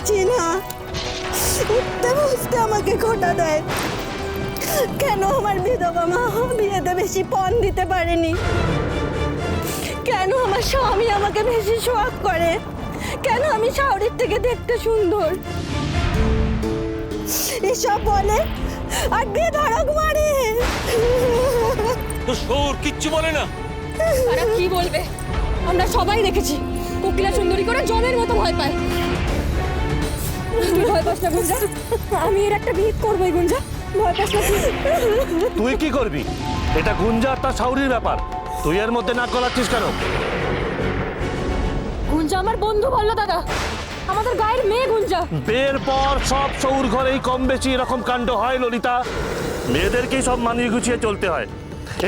পারছি না, উঠতে বসতে আমাকে খোঁটা দেয়। কেন আমার বিধবা মা বিয়েতে বেশি পণ দিতে পারেনি? কেন আমার স্বামী আমাকে বেশি শোয়াক করে? কেন আমি শাওরির থেকে দেখতে সুন্দর? এসব বলে আর বেধড়ক মারে। তো শোর কিচ্ছু বলে না। তারা কি বলবে? আমরা সবাই দেখেছি কোকিলা সুন্দরী করে জমের মতো ভয় পায়। তুই ভয় পাস না গুঞ্জা, আমি এর একটা বিহিত করবোই গুঞ্জা, ভয় পাস না তুই। তুই কি করবি? এটা গুঞ্জা আর তার শাওরির ব্যাপার, তুই এর মধ্যে নাক গলাচ্ছিস কেন? গুঞ্জা আমার বন্ধু বললো দাদা, আমাদের গায়ের মেয়ে গুঞ্জা। বিয়ের পর সব শৌর ঘরেই কম বেশি এরকম কাণ্ড হয় ললিতা। মেয়েদেরকেই সব মানিয়ে গুছিয়ে চলতে হয়,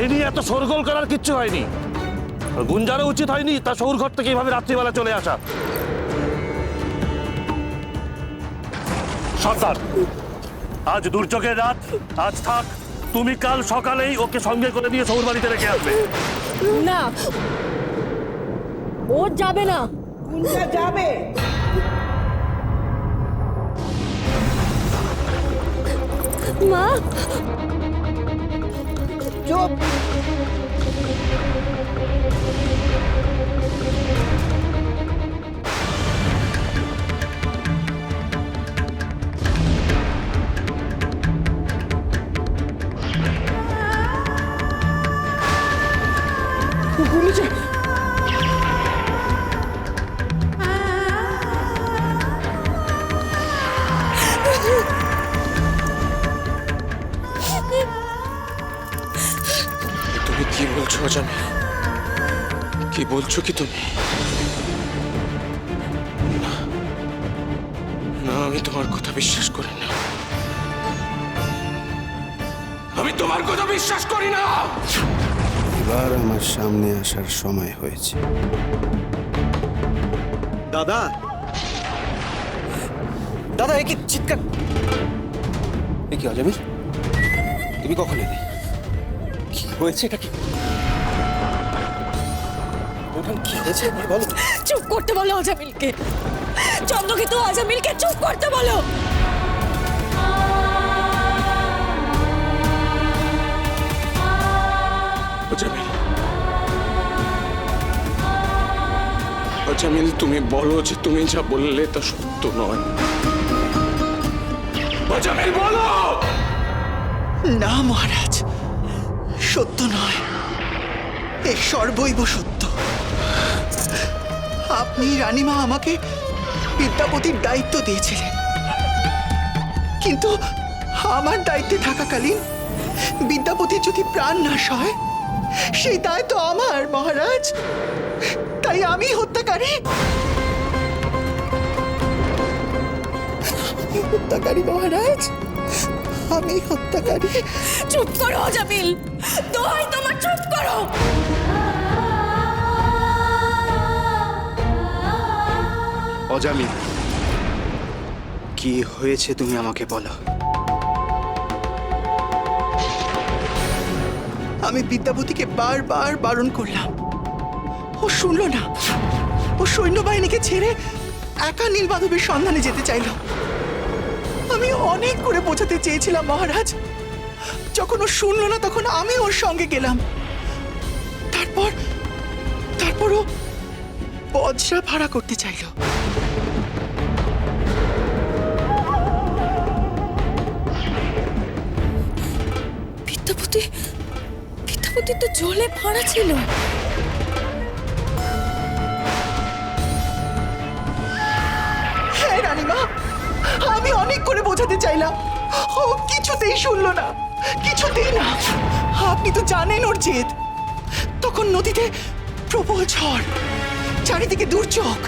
এই নিয়ে এত শোরগোল করার কিচ্ছু হয়নি। গুঞ্জারও উচিত হয়নি তার শৌর ঘর থেকে এইভাবে রাত্রিবেলা চলে আসা। সর্দার, আজ দুর্যোগের রাত, আজ থাক, তুমি কাল সকালেই ওকে সঙ্গে করে নিয়ে শৌর বাড়িতে রেখে আসবে। না, ও যাবে না। গুঞ্জা যাবে। মা, চুপ। তুমি কি বলছো অজামি? কি বলছো কি তুমি? না, না, আমি তোমার কথা বিশ্বাস করি না। আমি তোমার কথা বিশ্বাস করি না। এবার আমার সামনে আসার সময় হয়েছে। দাদা, দাদা, এ কি চিৎকার? এ কি অজামিল, তুমি কখন এলে? কি হয়েছে? এটা কি? ওখানে কি হয়েছে বলো। চুপ করতে বলো আজামিলকে। চন্দ্রকেতু আজামিলকে চুপ করতে বলো। অজামিল, অজামিল, তুমি বলো যে তুমি যা বললে তা সত্য নয়। অজামিল, বলো। না মহারাজ, সত্য নয়, এ সর্বৈব সত্য। আপনি রানীমা আমাকে বিদ্যাপতির দায়িত্ব দিয়েছিলেন, কিন্তু আমার দায়িত্বে থাকাকালীন বিদ্যাপতির যদি প্রাণ নাশ হয় সেই দায় তো আমার মহারাজ। তাই আমি হত্যাকারী। হত্যাকারী মহারাজ, আমি হত্যাকারী। চুপ করো আজামিল, দোহাই তোমার, চুপ করো। অজামিল, কি হয়েছে তুমি আমাকে বলো। আমি বিদ্যাপতিকে বারবার বারণ করলাম, ও শুনল না। ও সৈন্যবাহিনীকে ছেড়ে একা নীলমাধবের সন্ধানে যেতে চাইল। আমি অনেক করে বোঝাতে চেয়েছিলাম মহারাজ, যখন ও শুনল না তখন আমি ওর সঙ্গে গেলাম। তারপর ও বজ্রা ভাড়া করতে চাইল। বিদ্যাপতি তো জলে ভাড়া ছিল। হ্যাঁ রানীমা, আমি অনেক করে বোঝাতে চাইলাম, ও কিছুতেই শুনলো না, কিছুতেই না। আপনি তো জানেন ওর জেদ। তখন নদীতে প্রবল ঝড়, চারিদিকে দুর্যোগ।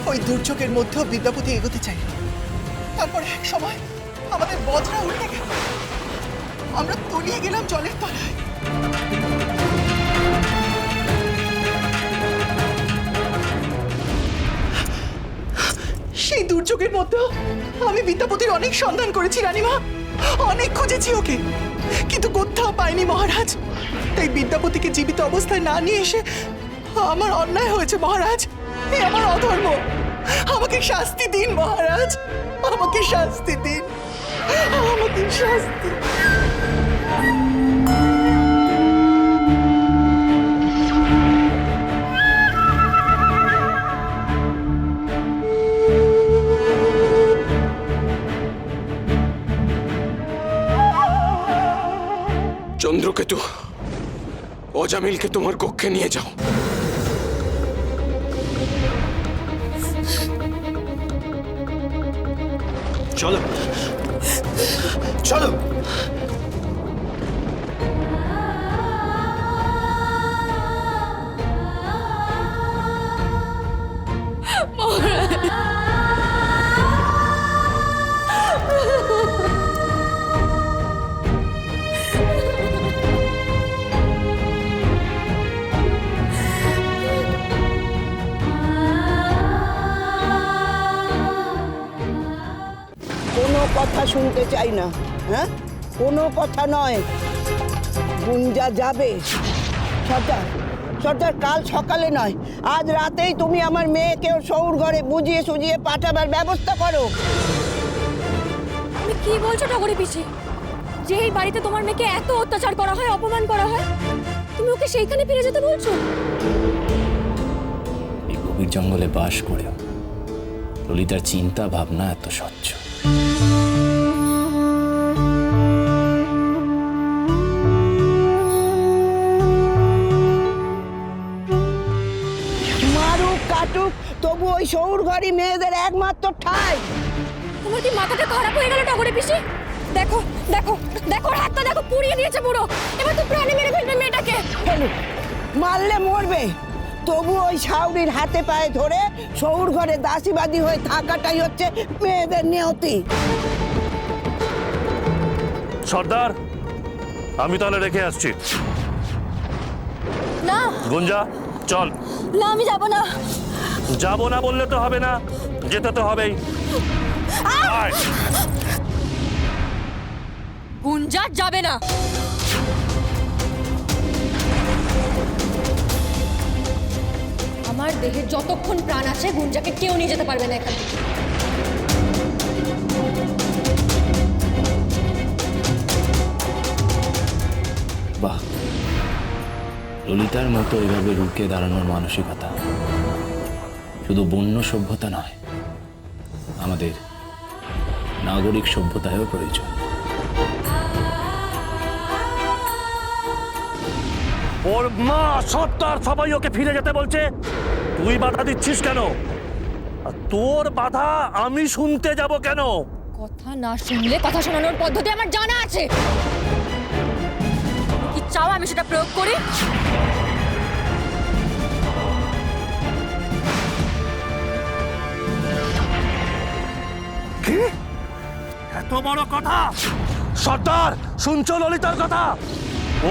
ওই দুর্যোগের মধ্যেও বিদ্যাপতি এগোতে চাইল। তারপরে এক সময় আমাদের বজ্রা উল্টে গেল, আমরা তলিয়ে গেলাম জলের তলায়। সেই দুর্যোগের মধ্যে আমি বিদ্যাপতির অনেক সন্ধান করেছি রানীমা, অনেক খুঁজেছি ওকে, কিন্তু কোথাও পাইনি মহারাজ। তাই বিদ্যাপতিকে জীবিত অবস্থায় না নিয়ে এসে আমার অন্যায় হয়েছে মহারাজ, এ আমার অধর্ম। আমাকে শাস্তি দিন মহারাজ, আমাকে শাস্তি দিন, আমাকে শাস্তি। চন্দ্রকেতু, অজামিলকে তোমার কক্ষে নিয়ে যাও। চলো চলো। কোনো কথা শুনতে চাই না, হ্যাঁ, কোনো কথা নয়। গুঞ্জা যাবে। সর্দার, সর্দার, কাল সকালে নয়, আজ রাতেই তুমি আমার মেয়েকেও সৌর ঘরে বুঝিয়ে সুজিয়ে পাঠাবার ব্যবস্থা করো। তুমি কি বলছো টগরি পিসি? যে এই বাড়িতে তোমার মেয়েকে এত অত্যাচার করা হয়, অপমান করা হয়, তুমি ওকে সেইখানে ফিরে যেতে বলছো? এই গভীর জঙ্গলে বাস করেও ললিতার চিন্তা ভাবনা এত স্বচ্ছ। মারুক কাটুক, তবু ওই সৌর ঘরই মেয়েদের একমাত্র ঠাঁই। তোমার কি মাথাটা খারাপ হয়ে গেল টগরি পিসি? দেখো দেখো দেখো, ওর হাতটা দেখো, পুড়িয়ে দিয়েছে পুরো। এবার তো প্রাণে মেরে ফেলবে মেয়েটাকে। ফেলুক, মারলে মরবে, তবু ওই শাউরির হাতে পায়ে ধরে সৌর ঘরে দাসীবাদী হয়ে থাকাটাই হচ্ছে মেয়েদের নিয়তি। সর্দার, আমি তাহলে রেখে আসছি। না গুঞ্জা, চল। না, আমি যাব না। যাবো না বললে তো হবে না, যেতে তো হবেই। আয়। গুঞ্জা যাবে না। আমার দেহে যতক্ষণ প্রাণ আছে, গুঞ্জাকে কেউ নিয়ে যেতে পারবে না এখান থেকে। বাহ, ললিতার মতো এভাবে রুখে দাঁড়ানোর মানসিকতা শুধু বন্য সভ্যতা নয়, আমাদের নাগরিক সভ্যতায়ও প্রয়োজন। ওর মা, সর্দার, সবাই ওকে ফিরে যেতে বলছে, তুই বাধা দিচ্ছিস কেন? আর তোর বাধা আমি শুনতে যাব কেন? কথা না শুনলে কথা শোনানোর পদ্ধতি আমার জানা আছে। কি চাও আমি সেটা প্রয়োগ করি? কি? এত বড় কথা? সর্দার, শুনছো ললিতার কথা?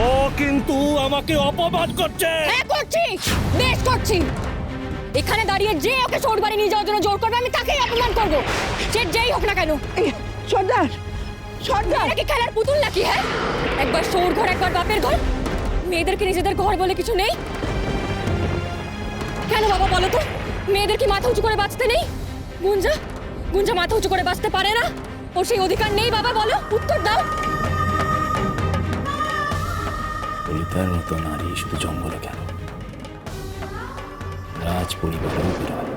ও কিন্তু আমাকে অপমান করছে। হ্যাঁ, করছি, বেশ করছি। এখানে দাঁড়িয়ে যে ওকে সৌর বাড়ি নিয়ে যাওয়ার জন্য জোর করবে, আমি তাকেই অপমান করব, সে যেই হোক না কেন। সর্দার, সর্দার, এটা কি খেলার পুতুল নাকি? হ্যাঁ, একবার সৌর ঘর, একবার বাপের ঘর। মেয়েদেরকে নিজেদের ঘর বলে কিছু নেই কেন বাবা? বলো তো, মেয়েদের কি মাথা উঁচু করে বাঁচতে নেই? গুঞ্জা, গুঞ্জা মাথা উঁচু করে বাঁচতে পারে না? ওর সেই অধিকার নেই বাবা? বলো, উত্তর দাও। ললিতার মতো নারী শুধু জঙ্গলে কেন, রাজ পরিবারেও বিরল।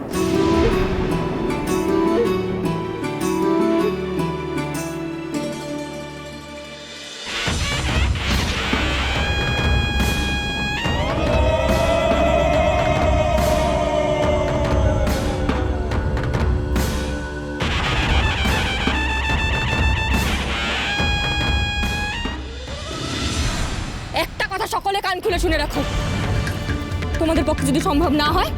একটা কথা সকলে কান খুলে শুনে রাখো, তোমাদের পক্ষে যদি সম্ভব না হয়,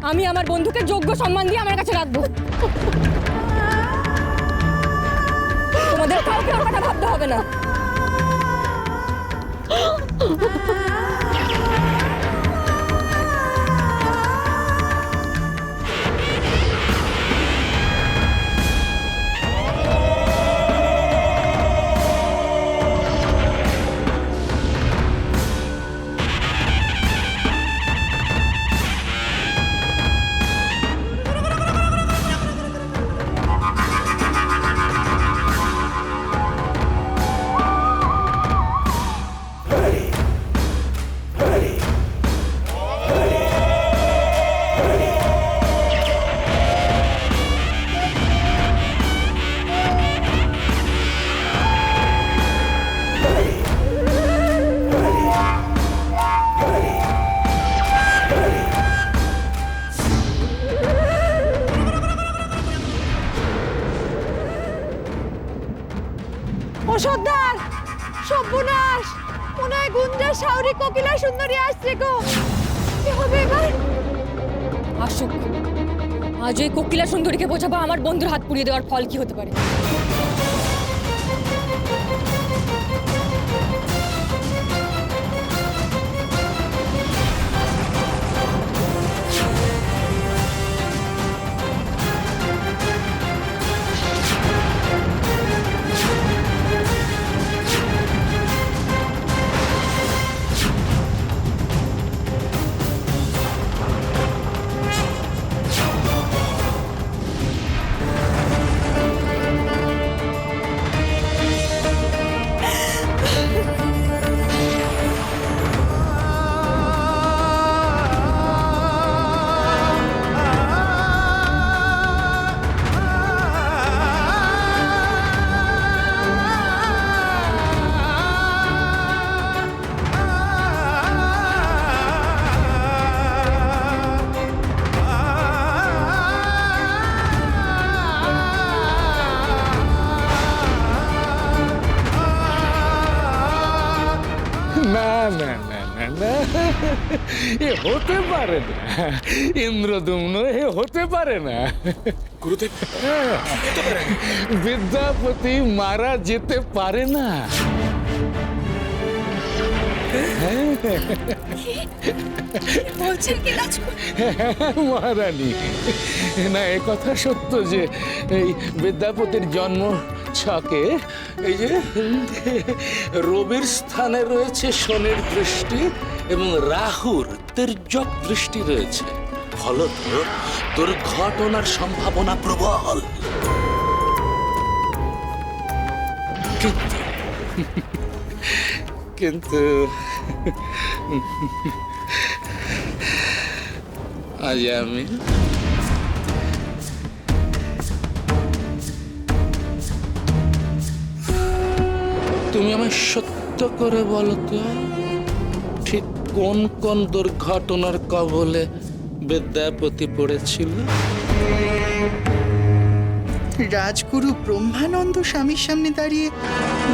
আমি আমার বন্ধুকে যোগ্য সম্মান দিয়ে আমার কাছে রাখবো। তোমাদের কাউকে ওর কথা ভাবতে হবে না। সর্দার, সর্বনাশ, মনে হয় গুঞ্জা শাওরি কোকিলা সুন্দরী আসছে গো। কি হবে এবার? আসুক, আজ ওই কোকিলা সুন্দরীকে বোঝাবো আমার বন্ধুর হাত পুড়িয়ে দেওয়ার ফল কি হতে পারে। না না না না না, এ হতে পারে না। ইন্দ্রদুম্ন, এ হতে পারে না। গুরুদেব, বিদ্যাপতি মারা যেতে পারে না। বলছেন কি মহারানী, না এ কথা সত্য যে এই বিদ্যাপতির জন্ম ছকে এই যে রবির স্থানে রয়েছে শনির দৃষ্টি এবং রাহুর তির্যক দৃষ্টি রয়েছে। ফলত দুর্ঘটনার সম্ভাবনা প্রবল। কিন্তু আজ আমি তুমি আমায় সত্য করে বলো তো, ঠিক কোন কোন দুর্ঘটনার কবলে বিদ্যাপতি পড়েছিল? রাজগুরু ব্রহ্মানন্দ স্বামীর সামনে দাঁড়িয়ে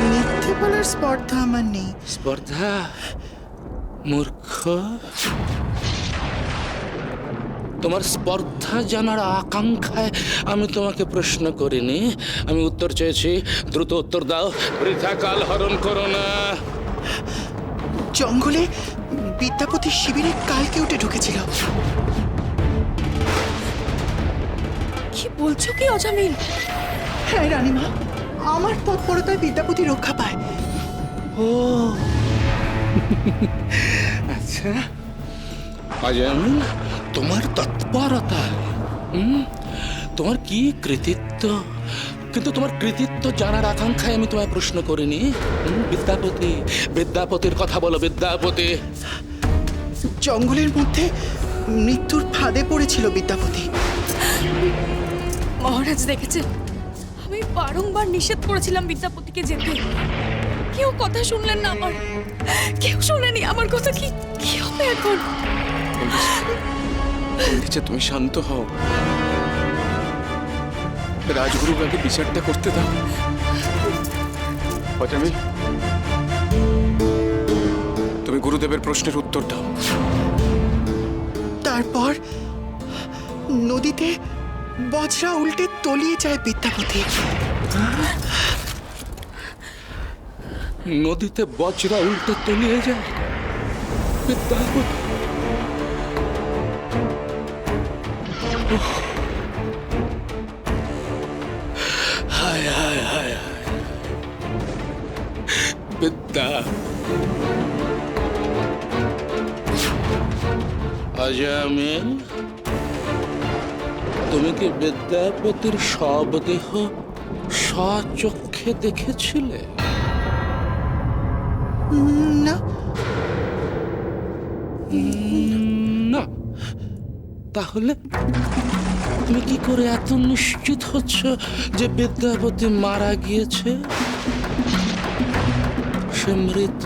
মিথ্যে বলার স্পর্ধা আমার নেই। স্পর্ধা? মূর্খ, তোমার স্পর্ধা জানার আকাঙ্ক্ষায় আমি তোমাকে প্রশ্ন করিনি, আমি উত্তর চেয়েছি। দ্রুত উত্তর দাও, বৃথা কাল হরণ করো না। জঙ্গলে বিদ্যাপতি শিবিরে কালকে উঠে ঢুকেছিল। কি বলছো কি অজামিল? হ্যাঁ রানীমা, আমার তৎপরতায় বিদ্যাপতি রক্ষা পায়। ও আচ্ছা, অজামিল, তোমার তৎপরতা, তোমার কি কৃতিত্ব, কিন্তু তোমার কৃতিত্ব জানার আকাঙ্ক্ষায় আমি তোমায় প্রশ্ন করিনি। বিদ্যাপতি, বিদ্যাপতির কথা বলো। বিদ্যাপতি জঙ্গলের মধ্যে মৃত্যুর ফাঁদে পড়েছিল বিদ্যাপতি। মহারাজ দেখেছেন, আমি বারংবার নিষেধ করেছিলাম বিদ্যাপতিকে যেতে, কেউ কথা শুনলেন না আমার, কেউ শোনেনি আমার কথা। কি কি হবে এখন? নিচে তুমি শান্ত হও, রাজগুরুর আগে বিচারটা করতে দাও। অজামিল, তুমি গুরুদেবের প্রশ্নের উত্তর দাও। তারপর নদীতে বজ্রা উল্টে তলিয়ে যায় বিদ্যাপতি। নদীতে বজ্রা উল্টে তলিয়ে যায় বিদ্যাপতি? হায় হায় হায় হায়, বিদ্যা, অজামিল, তুমি কি বিদ্যাপতির শবদেহ স্বচক্ষে দেখেছিলে? না, না। তাহলে তুমি কি করে এত নিশ্চিত হচ্ছ যে বিদ্যাপতি মারা গিয়েছে, সে মৃত?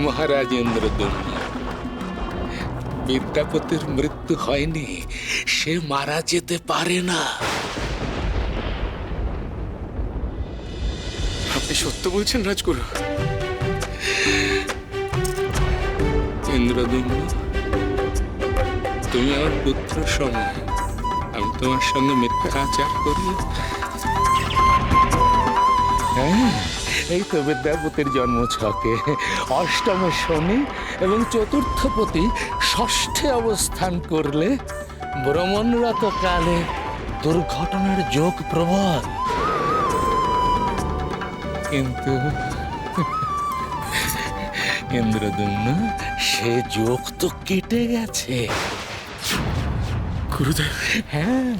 মহারাজ ইন্দ্রদম্ন, বিদ্যাপতির মৃত্যু হয়নি, সে মারা যেতে পারে না। আপনি সত্য বলছেন রাজগুরু? ইন্দ্রদম্ন, তুমি আমার পুত্র সময়, আমি তোমার সঙ্গে মিথ্যাচার করি? হ্যাঁ, এই তো বিদ্যাপতির জন্ম ছকে অষ্টমে শনি এবং চতুর্থপতি ষষ্ঠে অবস্থান করলে ভ্রমণরত কালে দুর্ঘটনার যোগ প্রবল। কিন্তু ইন্দ্রদম্ন, সে যোগ তো কেটে গেছে। গুরুদেব, হ্যাঁ,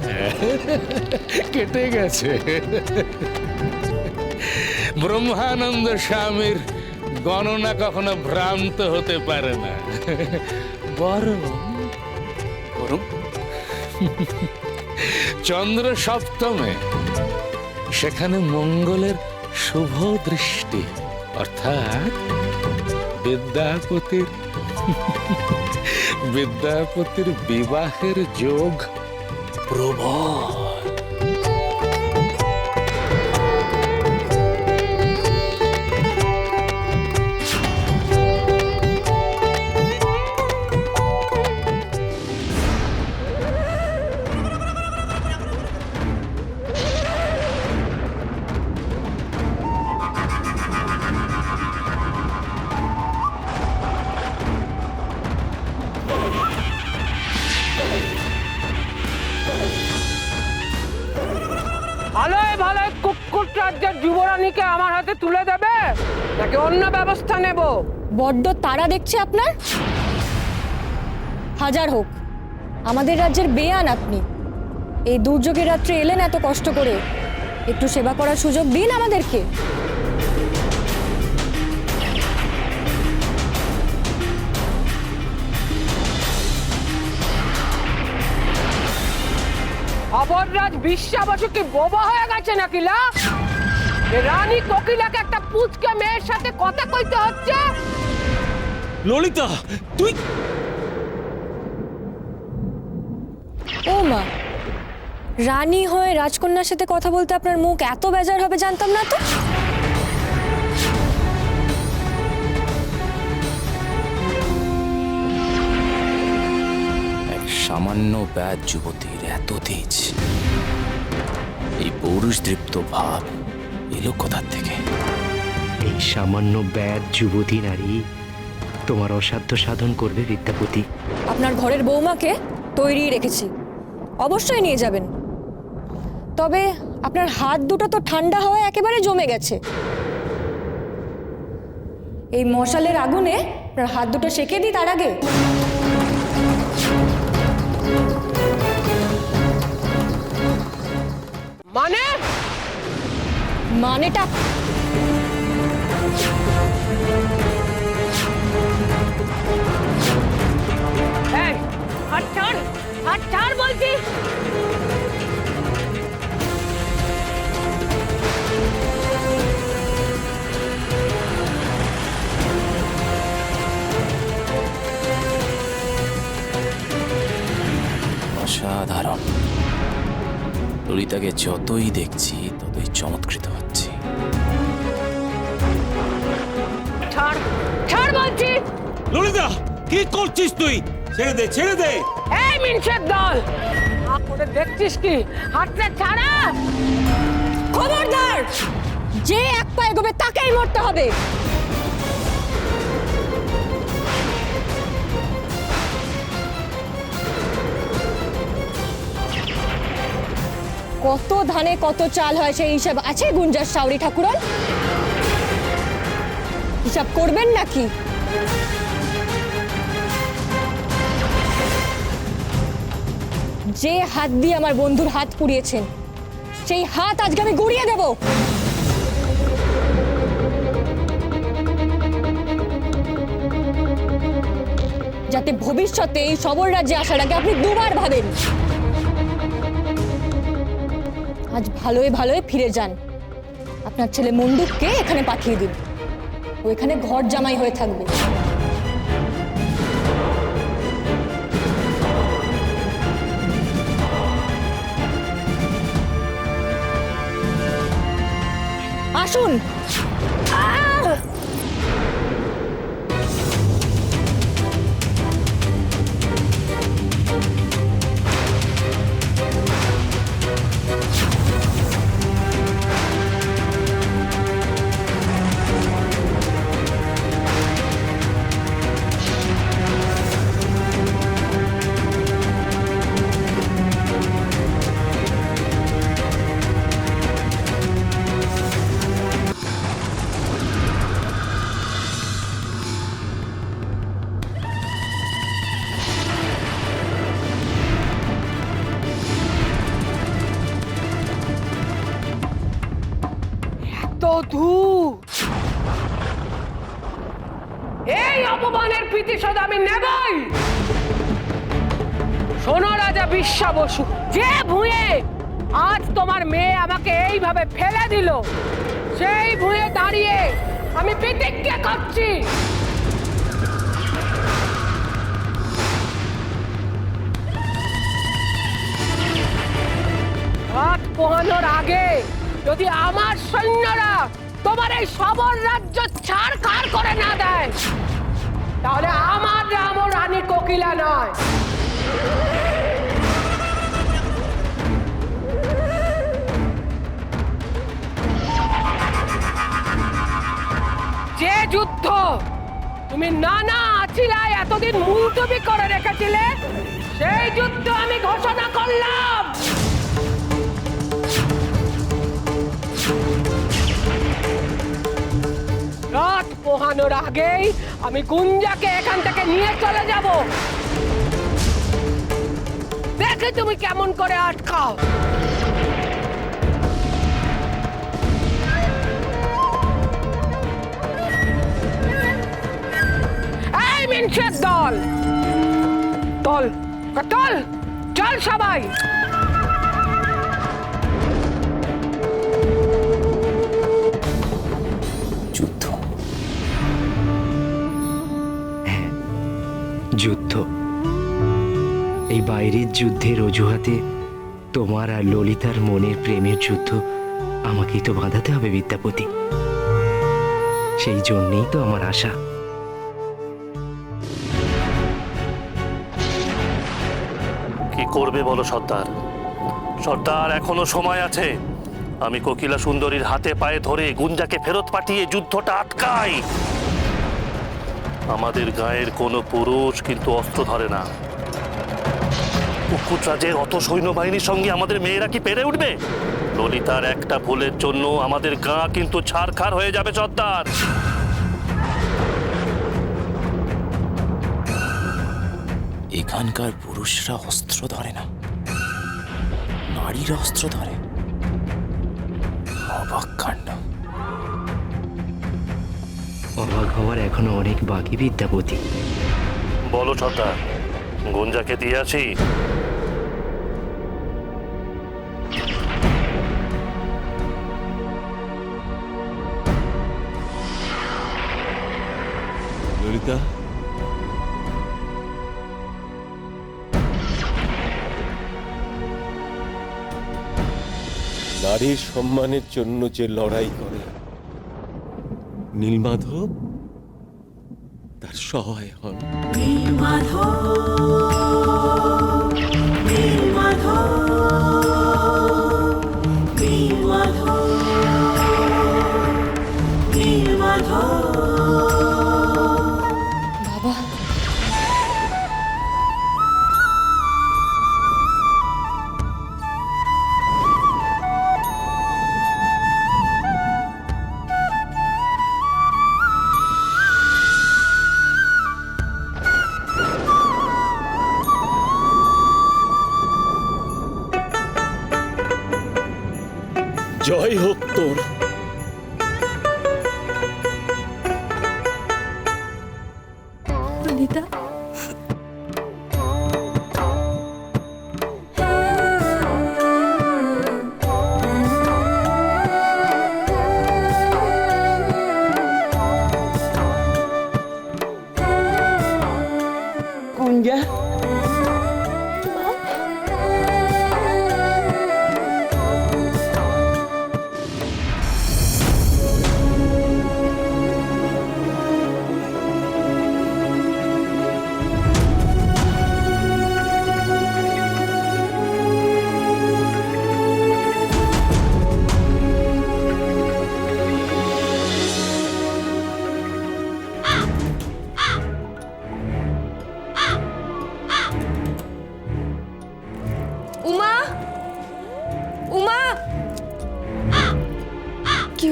কেটে গেছে। ব্রহ্মানন্দ স্বামীর গণনা কখনো ভ্রান্ত হতে পারে না। বরং চন্দ্র সপ্তমে সেখানে মঙ্গলের শুভ দৃষ্টি, অর্থাৎ বিদ্যাপতির বিবাহের যোগ প্রবল। ভালোই ভালোই কুকুর রাজ্যের যুবরানীকে আমার হাতে তুলে দেবে নাকি অন্য ব্যবস্থা নেব? বড্ড তাড়া দেখছে আপনার। হাজার হোক, আমাদের রাজ্যের বেয়ান আপনি। এই দুর্যোগের রাত্রে এলেন এত কষ্ট করে, একটু সেবা করার সুযোগ দিন আমাদেরকে। অপররাজ বিশ্বাবসু কি বোবা হয়ে গেছে নাকি? লা রানী কোকিলাকে একটা পুচকে মেয়ের সাথে কথা কইতে হচ্ছে। ললিতা, তুই ও মা, রানী হয়ে রাজকন্যার সাথে কথা বলতে আপনার মুখ এত বেজার হবে জানতাম না তো। এক সামান্য ব্যাধ যুবতীর এত তেজ, এই পৌরুষদৃপ্ত ভাব এলো কোথার থেকে? এই সামান্য ব্যাধ যুবতী নারী তোমার অসাধ্য সাধন করবে বিদ্যাপতি। আপনার ঘরের বৌমাকে তৈরি রেখেছি, অবশ্যই নিয়ে যাবেন। তবে আপনার হাত দুটো তো ঠান্ডা হওয়ায় একেবারে জমে গেছে। এই মশালের আগুনে আপনার হাত দুটো সেঁকে দিই তার আগে। মানে মানেটা এই হাত ছাড় বলছি। অসাধারণ। ললিতাকে যতই দেখছি ততই চমৎকৃত হচ্ছি। ছাড় বলছি। ললিতা, কি করছিস তুই? ছেড়ে দে, ছেড়ে দে। এই মিনসের দল, করে দেখছিস কি? হাতটা ছাড়া। খবরদার, যে এক পা এগোবে তাকেই মরতে হবে। কত ধানে কত চাল হয় সেই হিসাব আছে গুঞ্জার শাওরি ঠাকুরন? হিসাব করবেন নাকি? যে হাত দিয়ে আমার বন্ধুর হাত পুড়িয়েছেন সেই হাত আজকে আমি গুড়িয়ে দেব। যাতে ভবিষ্যতে এই সবর রাজ্যে আসার আগে আপনি দুবার ভাবেন। আজ ভালোই ভালোই ফিরে যান। আপনার ছেলে মন্ডুককে এখানে পাঠিয়ে দিন, ও এখানে ঘর জামাই হয়ে থাকবে। আসুন। তো ধূপ, এই অপমানের প্রতিশোধ আমি নেবই। শোনো রাজা বিশ্বা বসু, যে ভুঁয়ে আজ তোমার মেয়ে আমাকে এইভাবে ফেলে দিল, সেই ভুঁয়ে দাঁড়িয়ে আমি প্রতিজ্ঞা করছি, রাত পোহানোর আগে যদি আমার সৈন্যরা তোমার এই সবর রাজ্য ছাড়খাড় করে না দেয়, তাহলে আমার রাম ও রানী কোকিলা নয়। যে যুদ্ধ তুমি নানা আছিলায় এতদিন মুলতবি করে রেখেছিলে, সেই যুদ্ধ আমি ঘোষণা করলাম। রাত পোহানোর আগেই আমি গুঞ্জাকে এখান থেকে নিয়ে চলে যাব। দেখে তুমি কেমন করে আটকাও। এই মিনসের দল, দল দল, চল সবাই। যুদ্ধ, এই বাইরের যুদ্ধের অজুহাতে তোমার আর ললিতার মনের প্রেমের যুদ্ধ আমাকেই তো বাঁধাতে হবে বিদ্যাপতি। সেই জন্যেই তো আমার আশা। কি করবে বলো সর্দার? সর্দার, এখনো সময় আছে। আমি কোকিলা সুন্দরীর হাতে পায়ে ধরে গুঞ্জাকে ফেরত পাঠিয়ে যুদ্ধটা আটকাই। আমাদের গায়ের কোনো পুরুষ কিন্তু অস্ত্র ধরে না। কুকুটরাজের অত সৈন্যবাহিনীর সঙ্গে আমাদের মেয়েরা কি পেরে উঠবে? ললিতার একটা ভুলের জন্য আমাদের গা কিন্তু ছারখার হয়ে যাবে সর্দার। এখানকার পুরুষরা অস্ত্র ধরে না, নারীরা অস্ত্র ধরে। অবাক কাণ্ড। অবাক হওয়ার এখনো অনেক বাকি বিদ্যাপতি। বলো সর্দার, গুঞ্জাকে দিয়ে আসি? ললিতা, নারীর সম্মানের জন্য যে লড়াই করে, নীলমাধব তার সহায় হন। বাবা, জয় হোক তোর। ললিতা, গুঞ্জা,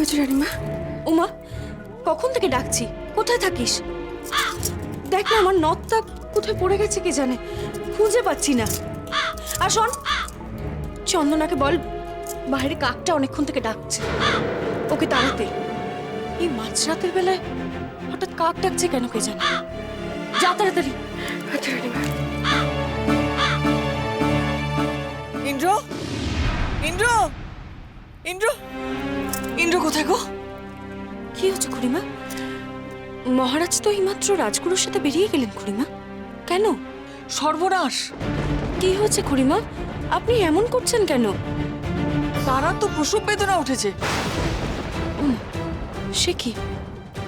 হয়েছে রানীমা? উমা, কখন থেকে ডাকছি, কোথায় থাকিস? দেখ না আমার নথটা কোথায় পড়ে গেছে কে জানে, খুঁজে পাচ্ছি না। আর শোন, চন্দনাকে বল বাইরে কাকটা অনেকক্ষণ থেকে ডাকছে, ওকে তাড়াতে। এই মাঝরাতের বেলায় হঠাৎ কাক ডাকছে কেন কে জানে। যা তাড়াতাড়ি। আচ্ছা রানীমা। ইন্দ্র, ইন্দ্র, ইন্দ্র, ইন্দ্র কোথায় গো? কি হচ্ছে খুড়িমা? মহারাজ তো এইমাত্র রাজগুরুর সাথে বেরিয়ে গেলেন খুড়িমা। কেন? সর্বনাশ! কি হয়েছে খুড়িমা? আপনি এমন করছেন কেন? তারা তো প্রসব বেদনা উঠেছে। সে কি,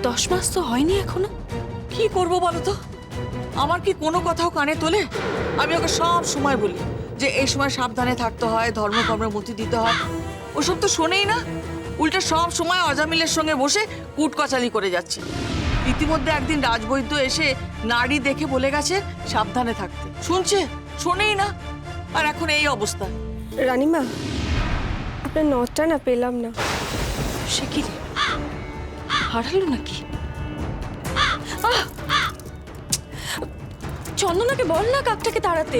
10 মাস তো হয়নি এখনো? কি করব বলো তো? আমার কি কোনো কথাও কানে তোলে? আমি ওকে সব সময় বলি যে এই সময় সাবধানে থাকতে হয়, ধর্মকর্মের মতি দিতে হয়। ওসব তো শোনেই না, উল্টা সব সময় অজামিলের সঙ্গে বসে কুটকচালি করে যাচ্ছে। ইতিমধ্যে একদিন রাজবৈদ্য এসে নাড়ি দেখে বলে গেছে সাবধানে থাকতে। শুনছে? শোনেই না, আর এখন এই অবস্থা। রানীমা, আপনার নথটা না পেলাম না। সে কি রে, হারালো নাকি? চন্দনাকে বল না কাকটাকে তাড়াতে।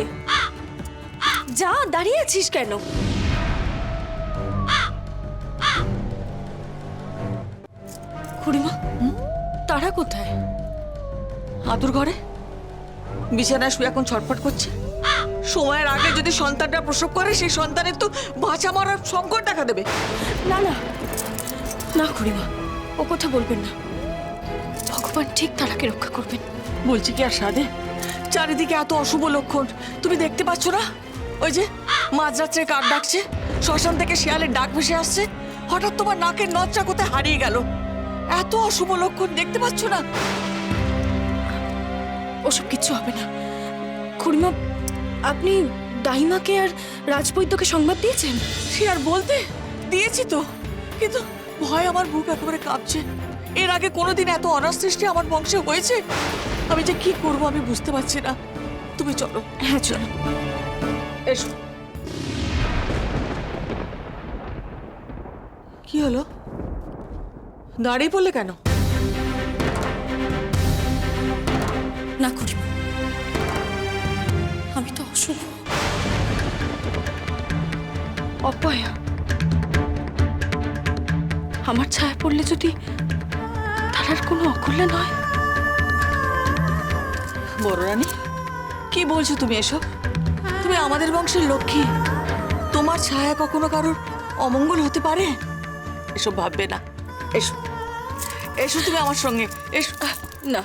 যা, দাঁড়িয়ে আছিস কেন? খুড়িমা, তারা কোথায়? আদুর ঘরে বিছানায় শুয়ে এখন ছটফট করছে। সময়ের আগে যদি সন্তানটা প্রসব করে, সেই সন্তানের তো বাঁচা মরার সংকট দেখা দেবে। না না না খুড়িমা, ও কথা বলবেন না। ভগবান ঠিক তারাকে রক্ষা করবেন। বলছি কি আর সাধে, চারিদিকে এত অশুভ লক্ষণ তুমি দেখতে পাচ্ছ না? ওই যে মাঝরাত্রে কাক ডাকছে, শ্মশান থেকে শিয়ালের ডাক ভেসে আসছে, হঠাৎ তোমার নাকের নথটা কোথায় হারিয়ে গেল। এত অশুভ লক্ষণ দেখতে পাচ্ছ না? ওসব কিচ্ছু হবে না খুড়িমা। আপনি দাইমাকে আর রাজবৈদ্যকে সংবাদ দিয়েছেন? সে আর বলতে দিয়েছি তো, কিন্তু ভয় আমার বুক একেবারে কাঁপছে। এর আগে কোনোদিন এত অনার সৃষ্টি আমার বংশে হয়েছে? আমি যে কি করব আমি বুঝতে পারছি না। তুমি চলো। হ্যাঁ চলো। এসো। কি হলো, দাঁড়িয়ে পড়লে কেন? না খুড়িমা, আমি তো অশুভ, অপয়া। আমার ছায়া পড়লে যদি তার কোনো অকল্যাণ হয়। বড় রানী, কি বলছো তুমি এসব? তুমি আমাদের বংশের লক্ষ্মী, তোমার ছায়া কখনো কারোর অমঙ্গল হতে পারে? এসব ভাববে না। এসো, এসো তুমি আমার সঙ্গে এসো। না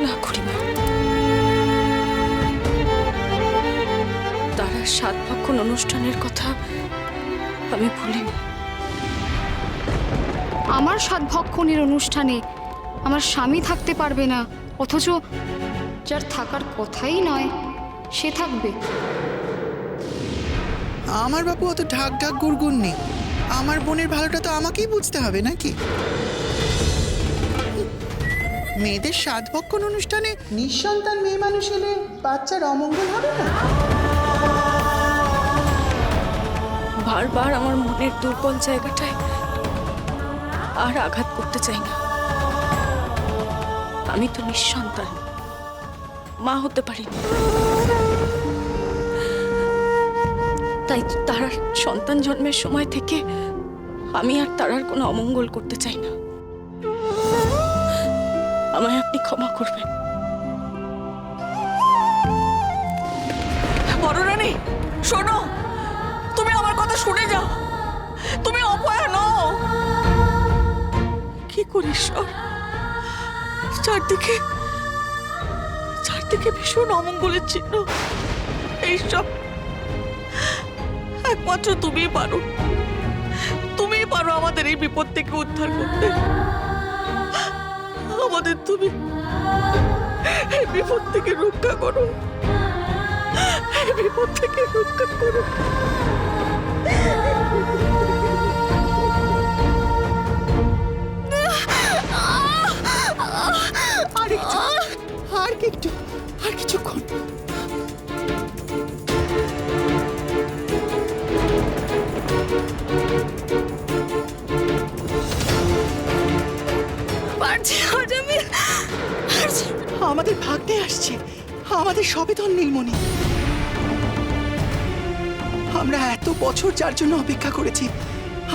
না খুড়িমা, তারা 7 ভক্ষণ অনুষ্ঠানের কথা আমি ভুলিনি। আমার 7 ভক্ষণের অনুষ্ঠানে আমার স্বামী থাকতে পারবে না, অথচ যার থাকার কথাই নয় সে থাকবে। আমার বাপু অত ঢাক ঢাক গুড়গুড় নেই। আমার বোনের ভালোটা তো আমাকেই বুঝতে হবে নাকি? মেয়েদের 7 ভক্ষণ অনুষ্ঠানে নিঃসন্তান মেয়ে মানুষ এলে বাচ্চার অমঙ্গল হবে না? বারবার আমার মনের দুর্বল জায়গাটায় আর আঘাত করতে চাই না। আমি তো নিঃসন্তান, মা হতে পারিনি। তাই তারার সন্তান জন্মের সময় থেকে আমি আর তারার কোনো অমঙ্গল করতে চাই না। আমায় আপনি ক্ষমা করবেন। বড় রানী শোনো, তুমি আমার কথা শুনে যাও। তুমি অপয়া নও। কি করিস? চারদিকে চারদিকে ভীষণ অমঙ্গলের চিহ্ন। এইসব একমাত্র তুমিই পারো। তুমিই পারো আমাদের এই বিপদ থেকে উদ্ধার করতে। আমাদের তুমি এই বিপদ থেকে রক্ষা করো। এই বিপদ থেকে রক্ষা করো। আর একটু, আর কিছুক্ষণ। আমাদের সবেধন নীলমণি। আমরা এত বছর যার জন্য অপেক্ষা করেছি,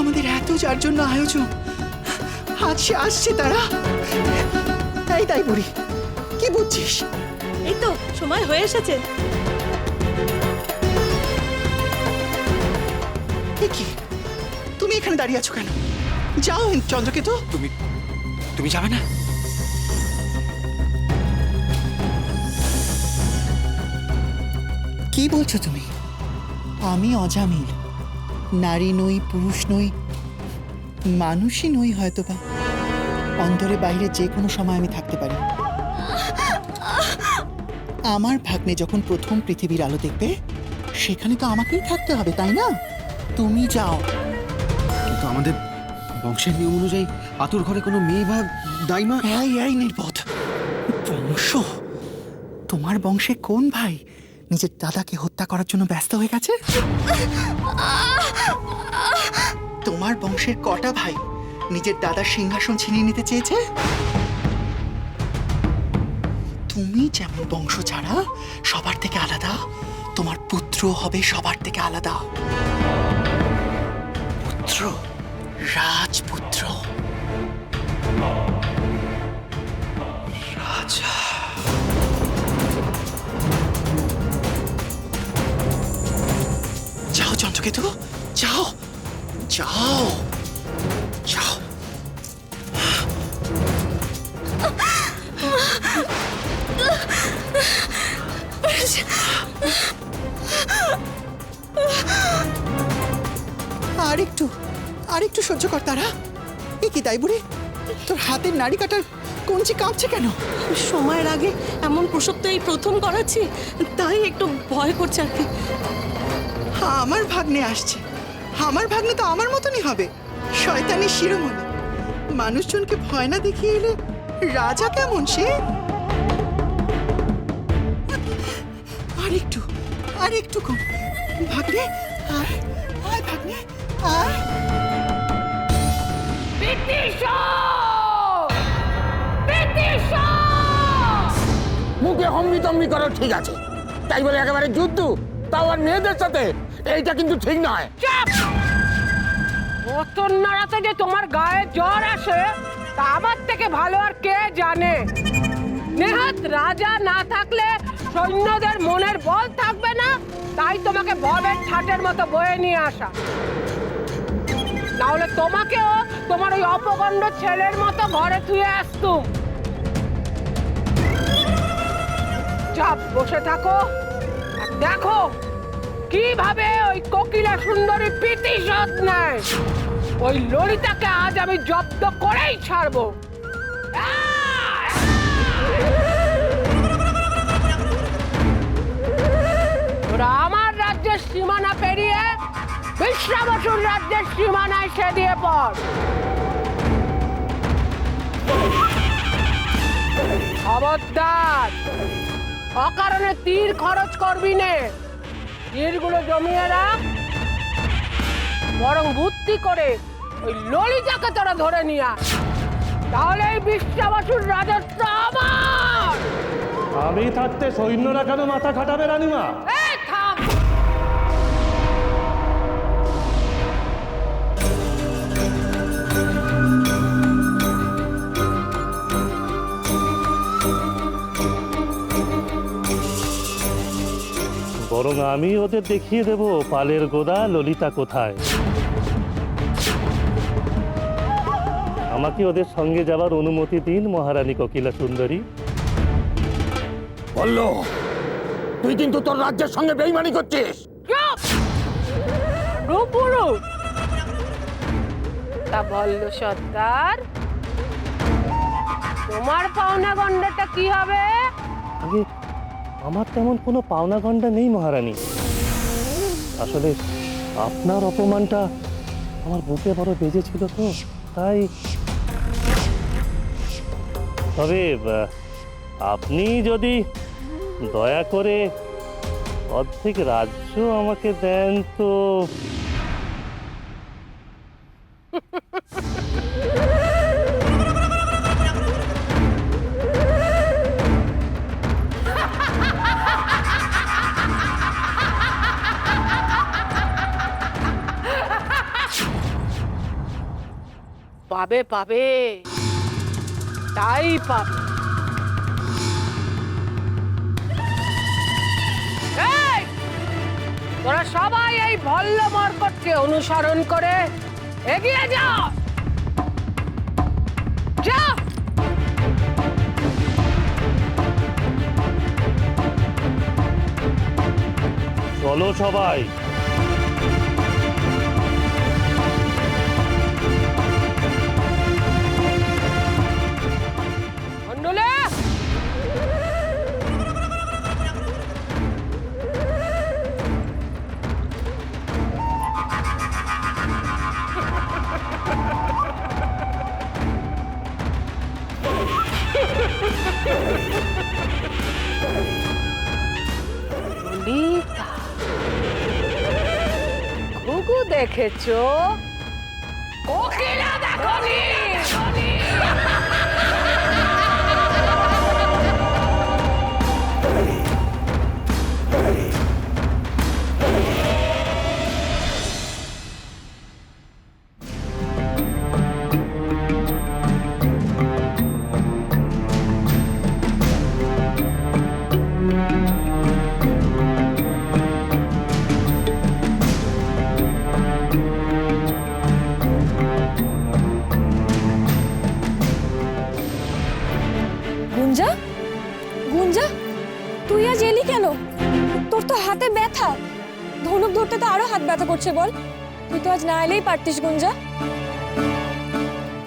আমাদের এত যার জন্য আয়োজন, আজ সে আসছে তারা। এই তাই বুড়ি, কি বুঝছিস? এই তো সময় হয়ে এসেছে। কি তুমি এখানে দাঁড়িয়ে আছো কেন? যাও চন্দ্রকেতু। তুমি যাবে না? কি বলছো তুমি? আমি অজামিল, নারী নই, পুরুষ নই, মানুষই নই হয়তোবা। অন্তরে বাইরে যে কোনো সময় আমি থাকতে পারি। আমার ভাগ্নে যখন প্রথম পৃথিবীর আলো দেখবে, সেখানে তো আমাকেই থাকতে হবে, তাই না? তুমি যাও। কিন্তু আমাদের বংশের নিয়ম অনুযায়ী আতুর ঘরে কোনো মেয়ে বা দাইমা। এই নির্বোধ বংশ! তোমার বংশে কোন ভাই নিজের দাদাকে হত্যা করার জন্য ব্যস্ত হয়ে গেছে? তোমার বংশের কটা ভাই নিজের দাদার সিংহাসন ছিনিয়ে নিতে চেয়েছে? তুমি যেমন বংশ ছাড়া সবার থেকে আলাদা, তোমার পুত্র হবে সবার থেকে আলাদা। পুত্র, রাজপুত্র, রাজা। যাও চন্দ্রকেতু, যাও যাও যাও। আরেকটু সহ্য কর তারা। এ কি তাই বুড়ি, তোর হাতের নাড়ি কাটার কঞ্চি কাঁপছে কেন? সময়ের আগে এমন প্রসব তো এই প্রথম করাচ্ছি, তাই একটু ভয় করছে আর কি। আমার ভাগ্নে আসছে, আমার ভাগ্নে তো আমার মতনই হবে, শয়তানি শিরোমণি। মানুষজনকে ভয় না দেখিয়ে এলে রাজা কেমন সে? আরেকটু কম ভাগ্নে, আয় আয় ভাগ্নে আয়। মুখে হম্বি তম্বি করো ঠিক আছে, তাই বলে একেবারে যুদ্ধ, তাও আর মেয়েদের সাথে, এইটা কিন্তু ঠিক নয়। অতন নাড়াতে যে তোমার গায়ে জ্বর আসে তা আমার থেকে ভালো আর কে জানে। নেহাত রাজা না থাকলে সৈন্যদের মনের বল থাকবে না, তাই তোমাকে ভবের ঠাটের মতো বয়ে নিয়ে আসা। নাহলে তোমাকেও তোমার ওই অপগণ্ড ছেলের মতো ঘরে থুয়ে আসতুম। চাপ বসে থাকো আর দেখো কিভাবে ওই কোকিলা সুন্দরী প্রতিশোধ নেয়। ওই ললিতাকে আজ আমি জব্দ করেই ছাড়বো। ওরা আমার রাজ্যের সীমানা পেরিয়ে বিশ্রাবসুর রাজ্যের সীমানায় সে দিয়ে পড়। খবরদার, অকারণে তীর খরচ করবি নে। তীরগুলো জমিয়ে রাখ, বরং বুদ্ধি করে ওই ললিতাকে তোরা ধরে নিয়ে আস, তাহলে এই বিশ্রাবসুর রাজত্ব আমার। আমি থাকতে সৈন্যরা কেন মাথা খাটাবে রানীমা? এই থাম। বরং আমি ওদের দেখিয়ে দেব পালের গোদা ললিতা কোথায়। আমাকে ওদের সঙ্গে যাবার অনুমতি দিন মহারানী কোকিলা সুন্দরী। বললো তুই কিন্তু তোর রাজ্যের সঙ্গে বেইমানি করছিস। তা বললো সর্দার, তোমার পাওনা গন্ডাটা কি হবে? আগে আমার তেমন কোনো পাওনা গন্ডা নেই মহারানী। আসলে আপনার অপমানটা আমার বুকে বড় বেজেছিল তো, তাই। তবে আপনি যদি দয়া করে অর্ধেক রাজ্য আমাকে দেন তো। পাবে পাবে, তাই পাবে। এই, তোরা সবাই এই ভল্ল মর্কটকে অনুসরণ করে এগিয়ে যা। যা। চলো সবাই। মন্ডলে, ললিতা, ঘুঘু দেখেছো? কোকিলা দেখোনি? গুঞ্জা, গুঞ্জা, তুই আজ এলি কেন? তোর তো হাতে ব্যথা, ধনুক ধরতে তো আরো হাত ব্যথা করছে। বল, তুই তো আজ না এলেই পারতিস। গুঞ্জা,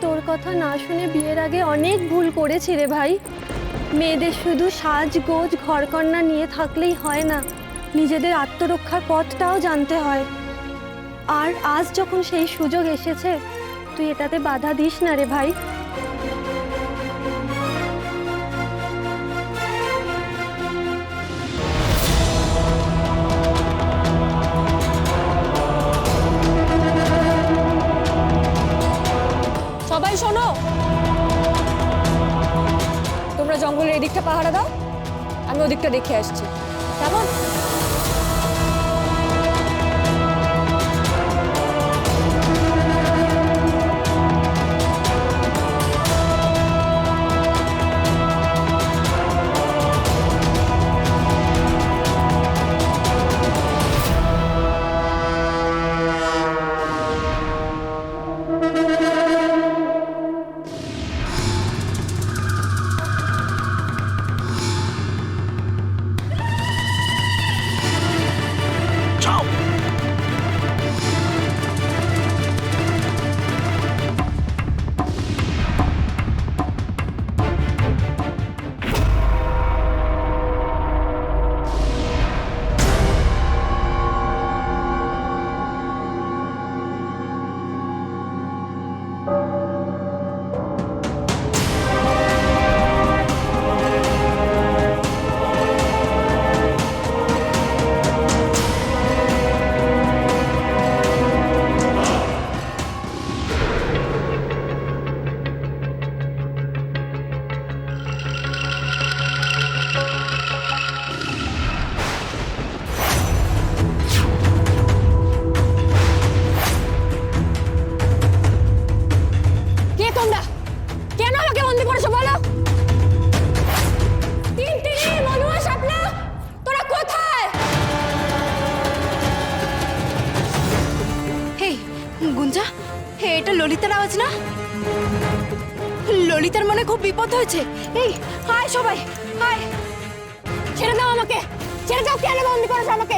তোর কথা না শুনে বিয়ের আগে অনেক ভুল করেছি রে ভাই। মেয়েদের শুধু সাজগোজ ঘরকন্না নিয়ে থাকলেই হয় না, নিজেদের আত্মরক্ষার পথটাও জানতে হয়। আর আজ যখন সেই সুযোগ এসেছে, তুই এটাতে বাধা দিস না রে ভাই। সবাই শোনো, তোমরা জঙ্গলের এদিকটা পাহারা দাও, আমি ওদিকটা দেখে আসছি। কেমন? এটা ললিতার আওয়াজ না? ললিতার মনে খুব বিপদ হয়েছে। এই হায় সবাই, হায়। ছেড়ে দাও আমাকে, ছেড়ে দাও। কেন বন্দি করেছো আমাকে?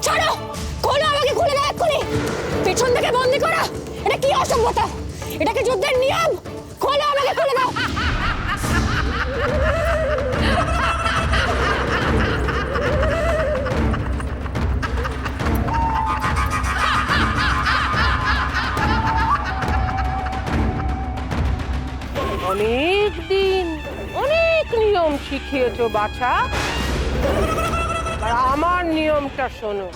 ছাড়ো, খোলো আমাকে, খুলে দাও এক্ষুনি। পেছন থেকে বন্দি করা, এটা কি অসভ্যতা? এটা কি যুদ্ধের নিয়ম? খোলো আমাকে, খুলে দাও। অনেক দিন অনেক নিয়ম শিখিয়েছো বাছা, আর আমার নিয়মটা শোনো।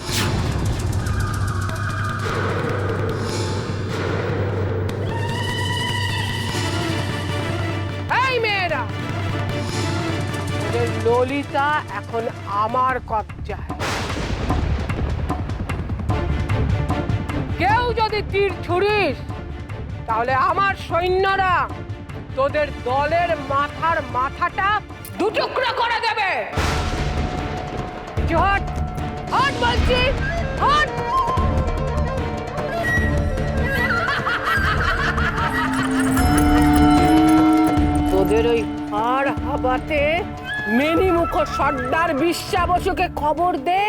এই মেয়েরা, ললিতা এখন আমার কবজায়। কেউ যদি তীর ছুড়িস তাহলে আমার সৈন্যরা তোদের দলের মাথাটা দুটুকরা করে দেবে। হট হট বলছি, হট। তোদের ওই হাড় হাবাতে মেনিমুখ সর্দার বিশ্বা বসুকে খবর দে,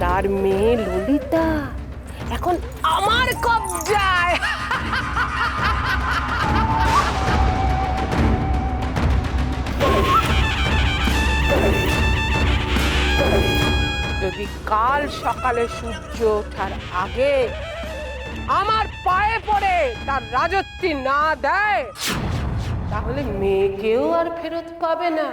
তার মেয়ে ললিতা এখন আমার কবজায়। যদি কাল সকালে সূর্য ওঠার আগে আমার পায়ে পড়ে তার রাজত্ব না দেয় তাহলে মেয়েকেও আর ফেরত পাবে না।